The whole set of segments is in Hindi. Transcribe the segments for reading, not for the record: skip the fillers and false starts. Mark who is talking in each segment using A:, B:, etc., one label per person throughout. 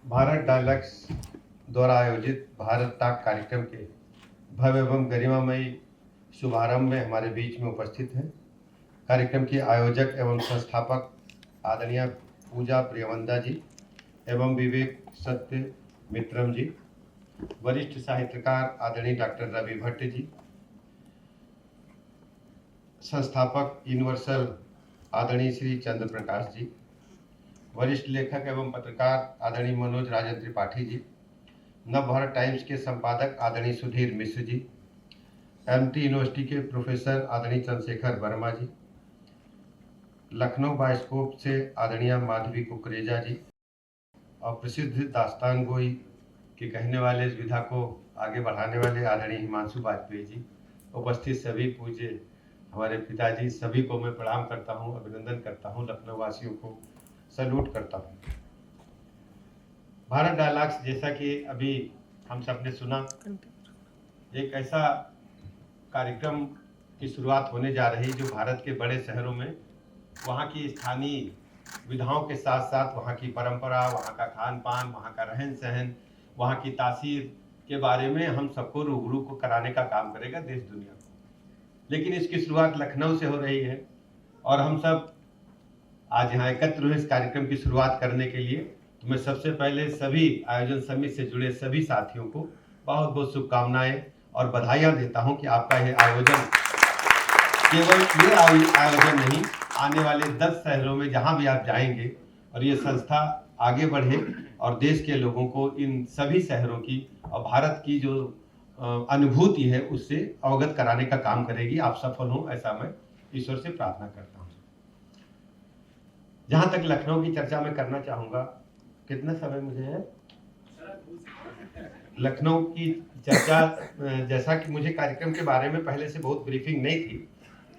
A: भारत डायलॉग्स द्वारा आयोजित भारत टाक कार्यक्रम के भव्य एवं गरिमामयी शुभारंभ में हमारे बीच में उपस्थित हैं कार्यक्रम की आयोजक एवं संस्थापक आदरणीय पूजा प्रियवंदा जी एवं विवेक सत्य मित्रम जी, वरिष्ठ साहित्यकार आदरणीय डॉक्टर रवि भट्ट जी, संस्थापक यूनिवर्सल आदरणीय श्री चंद्र प्रकाश जी, वरिष्ठ लेखक एवं पत्रकार आदरणीय मनोज राजन त्रिपाठी जी, नवभारत टाइम्स के संपादक आदरणीय सुधीर मिश्र जी, एमटी यूनिवर्सिटी के प्रोफेसर आदरणीय चंद्रशेखर वर्मा जी, लखनऊ बायोस्कोप से आदरणीय माधवी कुकरेजा जी और प्रसिद्ध दास्तान गोई के कहने वाले इस विधा को आगे बढ़ाने वाले आदरणीय हिमांशु वाजपेयी जी, उपस्थित सभी पूज्य हमारे पिताजी, सभी को मैं प्रणाम करता हूं, अभिनंदन करता हूं, लखनऊ वासियों को सैल्यूट करता हूं। भारत डायलॉग्स, जैसा कि अभी हम सब ने सुना, एक ऐसा कार्यक्रम की शुरुआत होने जा रही जो भारत के बड़े शहरों में वहाँ की स्थानीय विधाओं के साथ साथ वहाँ की परंपरा, वहाँ का खान पान, वहाँ का रहन सहन, वहाँ की तासीर के बारे में हम सबको रूबरू को कराने का काम करेगा देश दुनिया को। लेकिन इसकी शुरुआत लखनऊ से हो रही है और हम सब आज यहाँ एकत्र हुए इस कार्यक्रम की शुरुआत करने के लिए। तो मैं सबसे पहले सभी आयोजन समिति से जुड़े सभी साथियों को बहुत बहुत शुभकामनाएं और बधाइयाँ देता हूँ कि आपका ये आयोजन केवल ये आयोजन नहीं, आने वाले 10 शहरों में जहाँ भी आप जाएंगे और ये संस्था आगे बढ़े और देश के लोगों को इन सभी शहरों की और भारत की जो अनुभूति है उससे अवगत कराने का काम करेगी। आप सफल हों, ऐसा मैं ईश्वर से प्रार्थना करता हूँ। जहाँ तक लखनऊ की चर्चा मैं करना चाहूँगा, कितना समय मुझे है? लखनऊ की चर्चा, जैसा कि मुझे कार्यक्रम के बारे में पहले से बहुत ब्रीफिंग नहीं थी,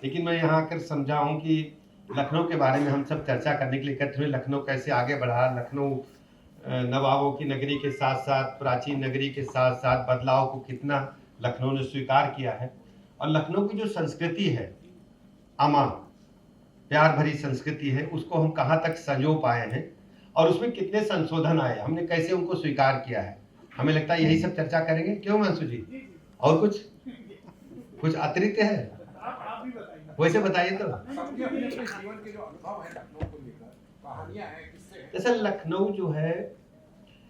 A: लेकिन मैं यहाँ आकर समझा हूँ कि लखनऊ के बारे में हम सब चर्चा करने के लिए एकत्र हुए। लखनऊ कैसे आगे बढ़ा, लखनऊ नवाबों की नगरी के साथ साथ, प्राचीन नगरी के साथ साथ बदलाव को कितना लखनऊ ने स्वीकार किया है, और लखनऊ की जो संस्कृति है, अमा प्यार भरी संस्कृति है, उसको हम कहाँ तक संजो पाए हैं और उसमें कितने संशोधन आए, हमने कैसे उनको स्वीकार किया है। हमें लगता है यही सब चर्चा करेंगे। क्यों मंसू जी? और कुछ अतिरिक्त है? वैसे बताइए तो। जैसे लखनऊ जो है,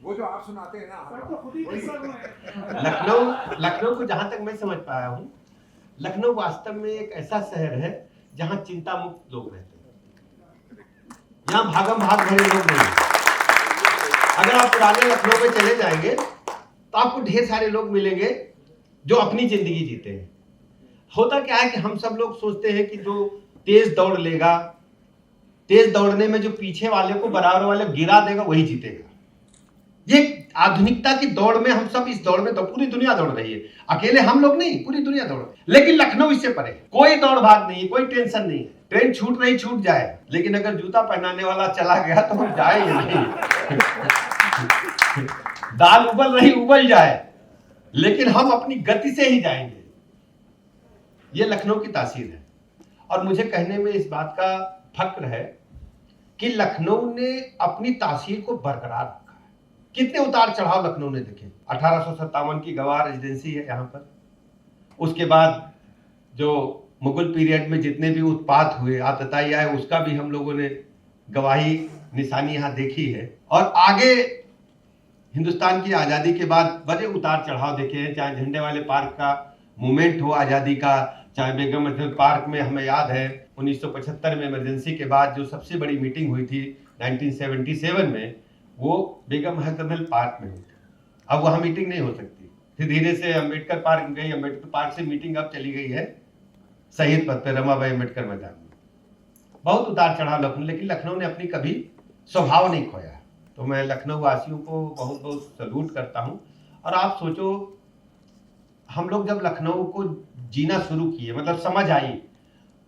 B: वो जो आप सुनाते हैं ना,
A: लखनऊ को जहां तक मैं समझ पाया हूँ, लखनऊ वास्तव में एक ऐसा शहर है जहां चिंता मुक्त लोग रहते हैं। यहाँ भागम भाग भरे लोग नहीं हैं। अगर आप पुराने लखनऊ में चले जाएंगे तो आपको ढेर सारे लोग मिलेंगे जो अपनी जिंदगी जीते हैं। होता क्या है कि हम सब लोग सोचते हैं कि जो तेज दौड़ लेगा, तेज दौड़ने में जो पीछे वाले को बराबर वाले गिरा देगा वही जीतेगा। ये आधुनिकता की दौड़ में हम सब इस दौड़ में तो पूरी दुनिया दौड़ रही है, अकेले हम लोग नहीं, पूरी दुनिया दौड़ रही है। लेकिन लखनऊ इससे परे, कोई दौड़ भाग नहीं, कोई टेंशन नहीं है। ट्रेन छूट रही छूट जाए, लेकिन अगर जूता पहनाने वाला चला गया तो हम जाएंगे नहीं। दाल उबल रही उबल जाए, लेकिन हम अपनी गति से ही जाएंगे। ये लखनऊ की तासीर है। और मुझे कहने में इस बात का फक्र है कि लखनऊ ने अपनी तासीर को बरकरार रखा है। कितने उतार चढ़ाव लखनऊ ने देखे। 1857 की गवाह रेजिडेंसी है यहाँ पर। उसके बाद जो मुगल पीरियड में जितने भी उत्पात हुए, आतताई आए, उसका भी हम लोगों ने गवाही निशानी यहाँ देखी है। और आगे हिंदुस्तान की आज़ादी के बाद बड़े उतार चढ़ाव देखे हैं, चाहे झंडे वाले पार्क का मूवमेंट हो आज़ादी का, चाहे बेगम हसन पार्क में, हमें याद है 1975 में इमरजेंसी के बाद जो सबसे बड़ी मीटिंग हुई थी 1977 में, वो बेगम हसन पार्क में हुई थी। अब वहाँ मीटिंग नहीं हो सकती, फिर धीरे से अम्बेडकर पार्क गई, अम्बेडकर पार्क से मीटिंग अब चली गई है शहीद पथ पे, रमाबाई अम्बेडकर मैदान में। बहुत उतार चढ़ाव लखनऊ, लेकिन लखनऊ ने अपनी कभी स्वभाव नहीं खोया। तो मैं लखनऊ वासियों को बहुत बहुत सल्यूट करता हूँ। और आप सोचो, हम लोग जब लखनऊ को जीना शुरू किए, मतलब समझ आई,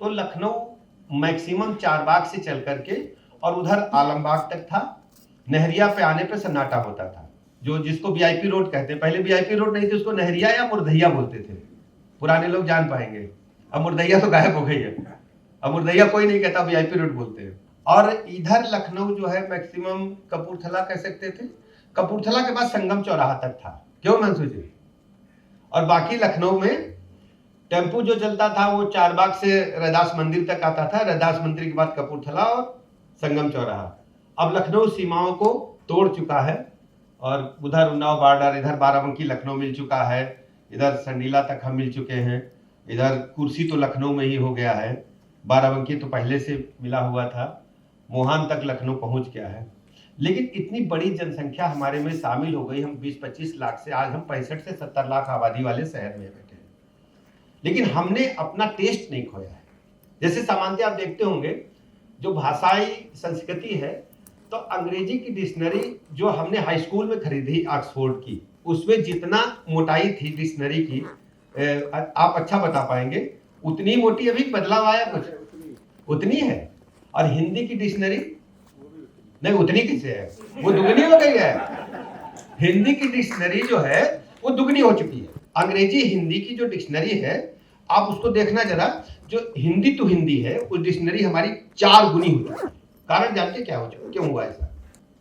A: तो लखनऊ मैक्सिमम चारबाग से चल करके और उधर आलमबाग तक था। नहरिया पे आने पे सन्नाटा होता था, जो जिसको वीआईपी रोड कहते हैं। पहले वीआईपी रोड नहीं थी, उसको नहरिया या मुर्दैया बोलते थे। पुराने लोग जान पाएंगे। अब मुर्दैया तो गायब हो गई है, अब मुर्दैया कोई नहीं कहता, वीआईपी रोड बोलते हैं। और इधर लखनऊ जो है मैक्सिमम कपूरथला कह सकते थे, कपूरथला के बाद संगम चौराहा तक था, क्यों मंसू जी? और बाकी लखनऊ में टेम्पू जो चलता था वो चारबाग से रैदास मंदिर तक आता था, रैदास मंदिर के बाद कपूरथला और संगम चौराहा। अब लखनऊ सीमाओं को तोड़ चुका है और उधर उन्नाव बॉर्डर, इधर बाराबंकी लखनऊ मिल चुका है, इधर संडीला तक हम मिल चुके हैं, इधर कुर्सी तो लखनऊ में ही हो गया है, बाराबंकी तो पहले से मिला हुआ था, मोहान तक लखनऊ पहुंच गया है। लेकिन इतनी बड़ी जनसंख्या हमारे में शामिल हो गई, हम 20-25 लाख से आज हम 65 से 70 लाख आबादी वाले शहर में बैठे हैं, लेकिन हमने अपना टेस्ट नहीं खोया है। जैसे सामान्यतः आप देखते होंगे जो भाषाई संस्कृति है, तो अंग्रेजी की डिक्शनरी जो हमने हाई स्कूल में खरीदी ऑक्सफोर्ड की, उसमें जितना मोटाई थी डिक्शनरी की, आप अच्छा बता पाएंगे, उतनी मोटी अभी बदलाव आया कुछ? उतनी है। और हिंदी की डिक्शनरी नहीं, उतनी किसे है, वो दुगनी हो गई है। हिंदी की डिक्शनरी जो है वो दुगनी हो चुकी है। अंग्रेजी हिंदी की जो डिक्शनरी है, आप उसको देखना जरा, जो हिंदी टू हिंदी है उस डिक्शनरी हमारी 4 गुनी हो चुकी है। कारण जानते क्या हो चुका, क्यों हुआ ऐसा?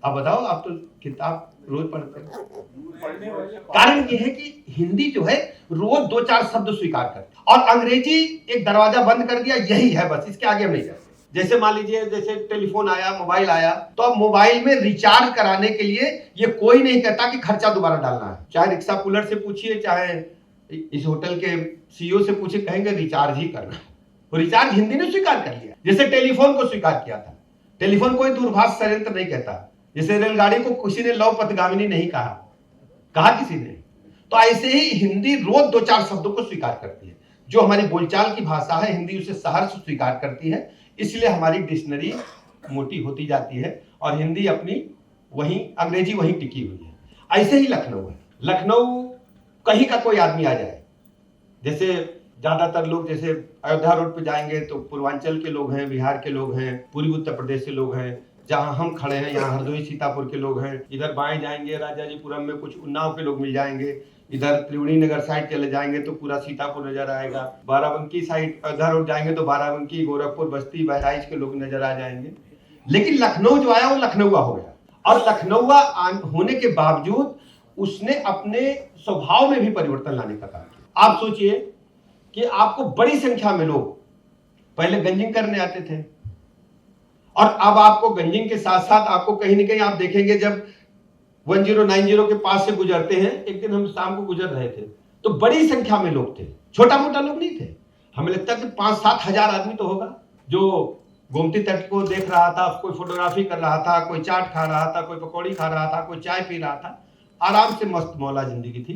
A: आप बताओ, आप तो किताब रोज पढ़ते हैं। कारण ये है कि हिंदी जो है रोज 2-4 शब्द स्वीकार करती है और अंग्रेजी एक दरवाजा बंद कर दिया, यही है बस, इसके आगे हम नहीं जाते। जैसे मान लीजिए, जैसे टेलीफोन आया, मोबाइल आया, तो अब मोबाइल में रिचार्ज कराने के लिए ये कोई नहीं कहता कि खर्चा दोबारा डालना है। चाहे रिक्शा पुलर से पूछिए, चाहे इस होटल के सीईओ से पूछिए, कहेंगे रिचार्ज ही करना है। वो रिचार्ज हिंदी ने स्वीकार कर लिया, जैसे टेलीफोन को स्वीकार किया था। टेलीफोन कोई दूरभाष संयंत्र नहीं कहता, जैसे रेलगाड़ी को किसी ने लौ पथगामिनी नहीं कहा किसी ने। तो ऐसे ही हिंदी रोज 2-4 शब्दों को स्वीकार करती है। जो हमारी बोलचाल की भाषा है, हिंदी उसे सहर्ष स्वीकार करती है, इसलिए हमारी डिक्शनरी मोटी होती जाती है और हिंदी अपनी वहीं, अंग्रेजी वहीं टिकी हुई है। ऐसे ही लखनऊ है। लखनऊ कहीं का कोई आदमी आ जाए, जैसे ज्यादातर लोग जैसे अयोध्या रोड पे जाएंगे तो पूर्वांचल के लोग हैं, बिहार के लोग हैं, पूर्वी उत्तर प्रदेश से लोग हैं, जहां हम खड़े हैं यहाँ हरदोई सीतापुर के लोग हैं। इधर बाएं जाएंगे राजाजीपुरम में कुछ उन्नाव के लोग मिल जाएंगे, इधर त्रिवेणी नगर साइड चले जाएंगे तो पूरा सीतापुर नजर आएगा, बाराबंकी साइड अयोध्या रोड जाएंगे तो बाराबंकी, गोरखपुर, बस्ती, बहराइच के लोग नजर आ जाएंगे। लेकिन लखनऊ जो आया वो लखनऊआ हो गया, और लखनऊआ होने के बावजूद उसने अपने स्वभाव में भी परिवर्तन लाने का काम किया। आप सोचिए कि आपको बड़ी संख्या में लोग पहले गंजिंग करने आते थे, और अब आपको गंजिंग के साथ साथ आपको कहीं ना कहीं आप देखेंगे, जब 1090 के पास से गुजरते हैं, एक दिन हम शाम को गुजर रहे थे तो बड़ी संख्या में लोग थे, छोटा मोटा लोग नहीं थे। हमें लगता है कि 5-7 हजार आदमी तो होगा, जो गोमती तट को देख रहा था, कोई फोटोग्राफी कर रहा था, कोई चाट खा रहा था, कोई पकौड़ी खा रहा था, कोई चाय पी रहा था, आराम से मस्त मौला जिंदगी थी।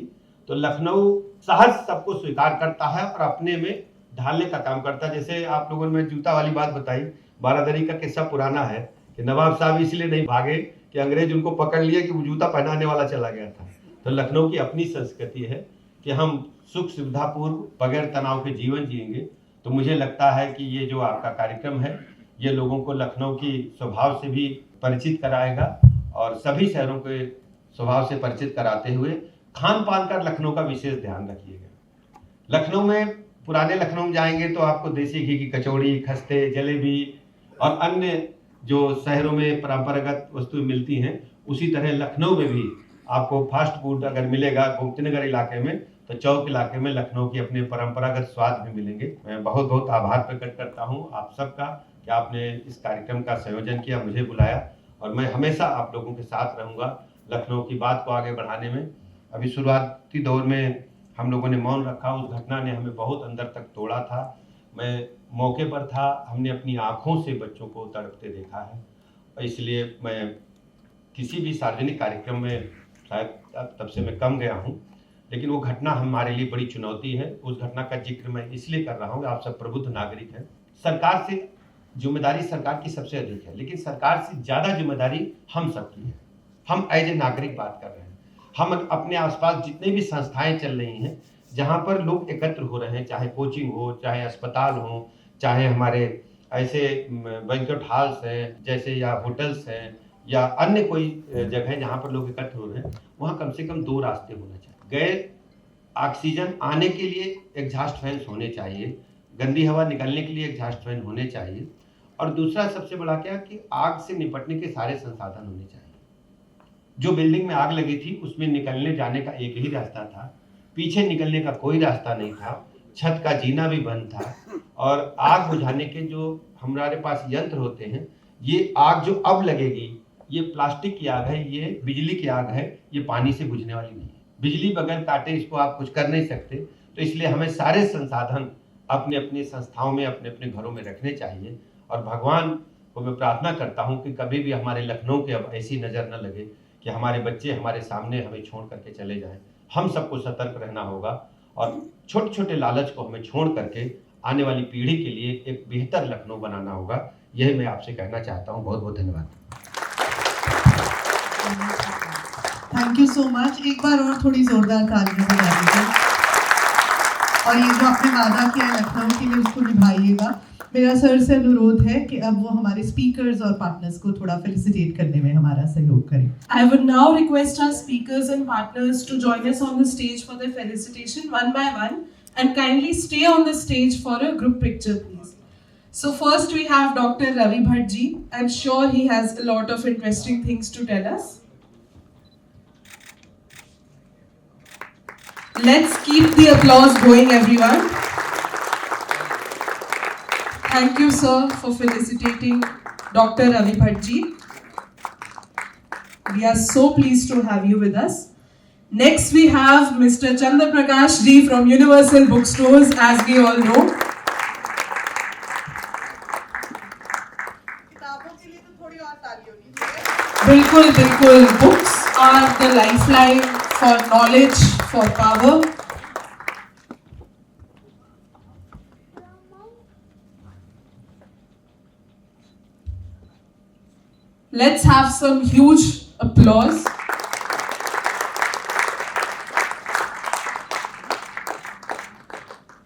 A: तो लखनऊ सहज सबको स्वीकार करता है और अपने में ढालने का काम करता है। जैसे आप लोगों ने जूता वाली बात बताई, बारादरी का किस्सा पुराना है कि नवाब साहब इसलिए नहीं भागे कि अंग्रेज उनको पकड़ लिए कि वो जूता पहनाने वाला चला गया था। तो लखनऊ की अपनी संस्कृति है कि हम सुख सुविधापूर्व बगैर तनाव के जीवन जिएंगे। तो मुझे लगता है कि ये जो आपका कार्यक्रम है, ये लोगों को लखनऊ की स्वभाव से भी परिचित कराएगा, और सभी शहरों के स्वभाव से परिचित कराते हुए खान पान का लखनऊ का विशेष ध्यान रखिएगा। लखनऊ में, पुराने लखनऊ में जाएंगे तो आपको देसी घी की कचौड़ी, खस्ते, जलेबी और अन्य जो शहरों में परंपरागत वस्तुएं मिलती हैं, उसी तरह लखनऊ में भी आपको फास्ट फूड अगर मिलेगा गोमतीनगर इलाके में, तो चौक इलाके में लखनऊ की अपने परंपरागत स्वाद भी मिलेंगे। मैं बहुत बहुत आभार प्रकट करता हूं आप सबका कि आपने इस कार्यक्रम का संयोजन किया, मुझे बुलाया, और मैं हमेशा आप लोगों के साथ रहूंगा लखनऊ की बात को आगे बढ़ाने में। अभी शुरुआती दौर में हम लोगों ने मौन रखा, उस घटना ने हमें बहुत अंदर तक तोड़ा था। मैं मौके पर था, हमने अपनी आंखों से बच्चों को तड़पते देखा है, इसलिए मैं किसी भी सार्वजनिक कार्यक्रम में शायद तब से मैं कम गया हूं, लेकिन वो घटना हमारे लिए बड़ी चुनौती है। उस घटना का जिक्र मैं इसलिए कर रहा हूं, आप सब प्रबुद्ध नागरिक हैं, सरकार से जिम्मेदारी सरकार की सबसे अधिक है, लेकिन सरकार से ज़्यादा जिम्मेदारी हम सबकी है। हम एज ए नागरिक बात कर रहे हैं, हम अपने आसपास जितने भी संस्थाएं चल रही हैं, जहां पर लोग एकत्र हो रहे हैं, चाहे कोचिंग हो, चाहे अस्पताल हो, चाहे हमारे ऐसे बैंक्वेट हॉल्स हैं जैसे, या होटल्स हैं, या अन्य कोई जगह जहां पर लोग एकत्र हो रहे हैं, वहां कम से कम 2 रास्ते होने चाहिए। गैर ऑक्सीजन आने के लिए एग्जॉस्ट फैंस होने चाहिए, गंदी हवा निकलने के लिए एग्जॉस्ट फैन होने चाहिए, और दूसरा सबसे बड़ा क्या कि आग से निपटने के सारे संसाधन होने चाहिए। जो बिल्डिंग में आग लगी थी उसमें निकलने जाने का एक ही रास्ता था, पीछे निकलने का कोई रास्ता नहीं था, छत का जीना भी बंद था। और आग बुझाने के जो हमारे पास यंत्र होते हैं, ये आग जो अब लगेगी ये प्लास्टिक की आग है, ये बिजली की आग है, ये पानी से बुझने वाली नहीं है। बिजली बगैर काटे इसको आप कुछ कर नहीं सकते। तो इसलिए हमें सारे संसाधन अपने अपने संस्थाओं में, अपने अपने घरों में रखने चाहिए। और भगवान को मैं प्रार्थना करता हूँ कि कभी भी हमारे लखनऊ के अब ऐसी नज़र न लगे कि हमारे बच्चे हमारे सामने हमें छोड़ करके चले जाएं। हम सबको सतर्क रहना होगा और छोटे छोटे लालच को हमें छोड़ करके आने वाली पीढ़ी के लिए एक बेहतर लखनऊ बनाना होगा। यही मैं आपसे कहना चाहता हूँ। बहुत बहुत धन्यवाद।
C: Thank you so much. एक बार और थोड़ी जोरदार तालियां बजा दीजिए। और ये जो आपने वादा किया है लखनऊ के लिए उसको निभाइएगा। मेरा सर से अनुरोध है कि अब वो हमारे स्पीकर्स और पार्टनर्स को थोड़ा फेलिसिटेट करने में हमारा सहयोग करें।
D: I would now request our speakers and partners to join us on the stage for their felicitation one by one, and kindly stay on the stage for a group picture, please. So first we have Dr. Ravi Bhatt ji. I'm sure he has a lot of interesting things to tell us. Let's keep the applause going, everyone. Thank you, sir, for felicitating Dr. Ravi Bhatt ji. We are so pleased to have you with us. Next, we have Mr. Chandra Prakash ji from Universal Bookstores, as we all know.
C: किताबों के लिए तो थोड़ी और तालियां होगी।
D: Bilkul, bilkul. Books are the lifeline for knowledge, for power. Let's have some huge applause.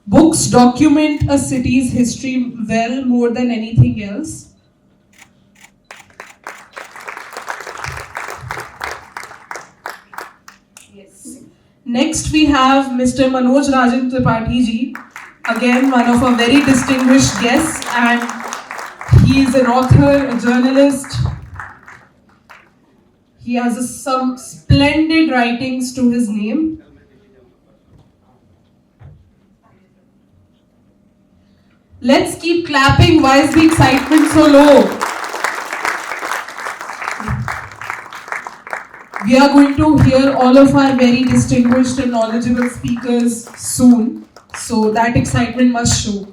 D: Books document a city's history well more than anything else. Yes. Next we have Mr. Manoj Rajan Tripathi ji, again one of our very distinguished guests, and he is an author, a journalist. He has some splendid writings to his name. Let's keep clapping. Why is the excitement so low? We are going to hear all of our very distinguished and knowledgeable speakers soon. So that excitement must show.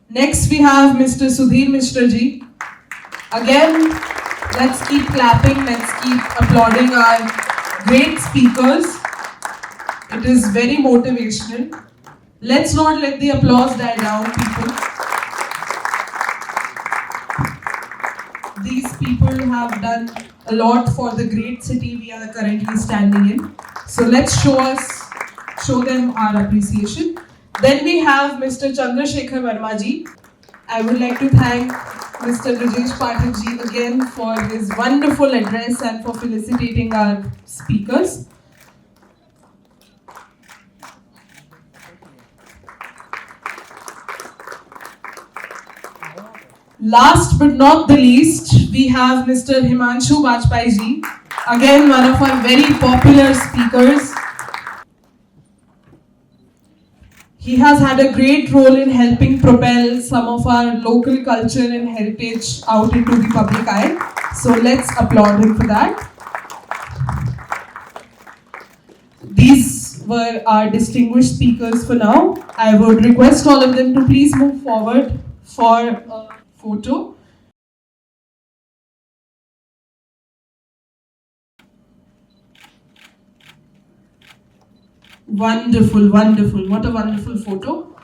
D: Next we have Mr. Sudhir Mishra ji. Again, let's keep clapping, let's keep applauding our great speakers. It is very motivational. Let's not let the applause die down, people. These people have done a lot for the great city we are currently standing in. So let's show them our appreciation. Then we have Mr. Chandrasekhar Verma ji. I would like to thank Mr. Rajesh Pathak ji again for his wonderful address and for felicitating our speakers. Last but not the least, we have Mr. Himanshu Bajpai ji, again one of our very popular speakers. He has had a great role in helping propel some of our local culture and heritage out into the public eye. So let's applaud him for that. These were our distinguished speakers for now. I would request all of them to please move forward for a photo. Wonderful, wonderful. What a wonderful photo.